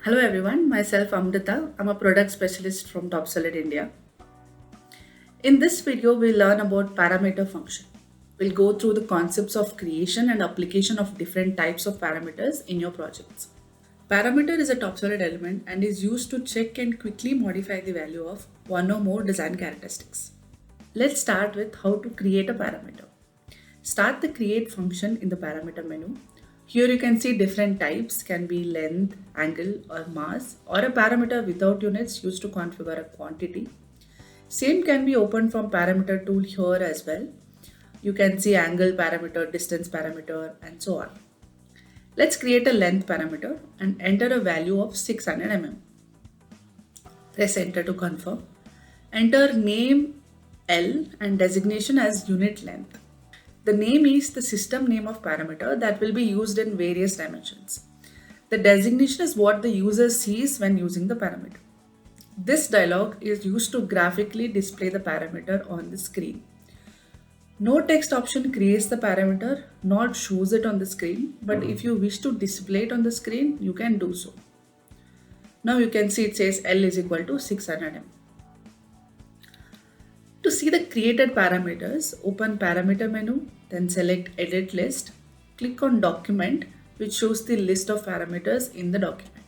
Hello everyone, myself Amrita. I'm a product specialist from TopSolid India. In this video, we'll learn about parameter function. We'll go through the concepts of creation and application of different types of parameters in your projects. Parameter is a TopSolid element and is used to check and quickly modify the value of one or more design characteristics. Let's start with how to create a parameter. Start the create function in the parameter menu. Here you can see different types can be length, angle or mass or a parameter without units used to configure a quantity. Same can be opened from parameter tool here as well. You can see angle parameter, distance parameter and so on. Let's create a length parameter and enter a value of 600 mm. Press enter to confirm. Enter name L and designation as unit length. The name is the system name of parameter that will be used in various dimensions. The designation is what the user sees when using the parameter. This dialog is used to graphically display the parameter on the screen. No text option creates the parameter, nor shows it on the screen, but if you wish to display it on the screen, you can do so. Now you can see it says L is equal to 600 mm. To see the created parameters, open parameter menu, then select edit list, click on document which shows the list of parameters in the document.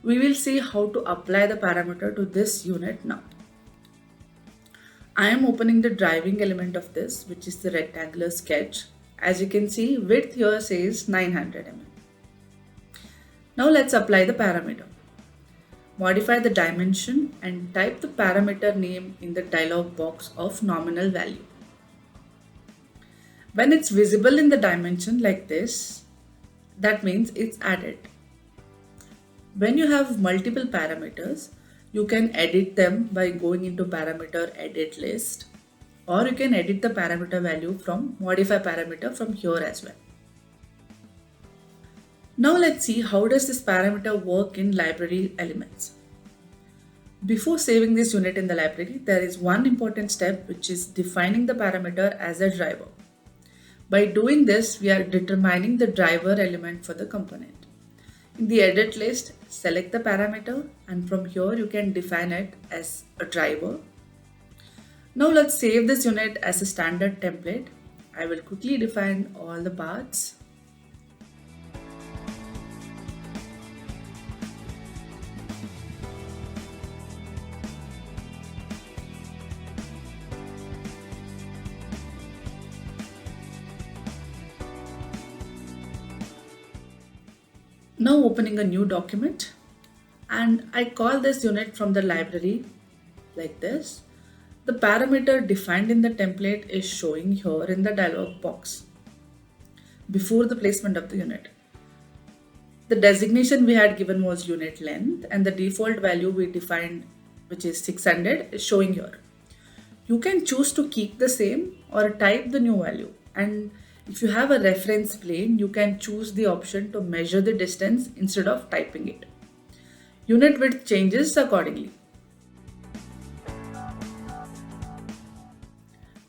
We will see how to apply the parameter to this unit now. I am opening the driving element of this, which is the rectangular sketch. As you can see, width here says 900 mm. Now let's apply the parameter. Modify the dimension and type the parameter name in the dialog box of nominal value. When it's visible in the dimension like this, that means it's added. When you have multiple parameters, you can edit them by going into parameter edit list, or you can edit the parameter value from modify parameter from here as well. Now let's see how does this parameter work in library elements. Before saving this unit in the library, there is one important step which is defining the parameter as a driver. By doing this, we are determining the driver element for the component. In the edit list, select the parameter and from here you can define it as a driver. Now let's save this unit as a standard template. I will quickly define all the parts. Now opening a new document and I call this unit from the library like this. The parameter defined in the template is showing here in the dialog box before the placement of the unit. The designation we had given was unit length and the default value we defined, which is 600, is showing here. You can choose to keep the same or type the new value, and if you have a reference plane, you can choose the option to measure the distance instead of typing it. Unit width changes accordingly.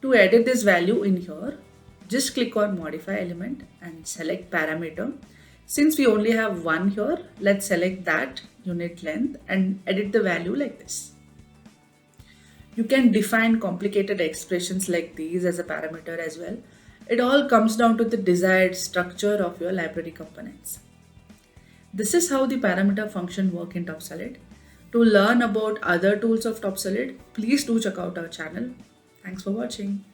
To edit this value in here, just click on modify element and select parameter. Since we only have one here, let's select that unit length and edit the value like this. You can define complicated expressions like these as a parameter as well. It all comes down to the desired structure of your library components. This is how the parameter function works in TopSolid. To learn about other tools of TopSolid, please do check out our channel. Thanks for watching.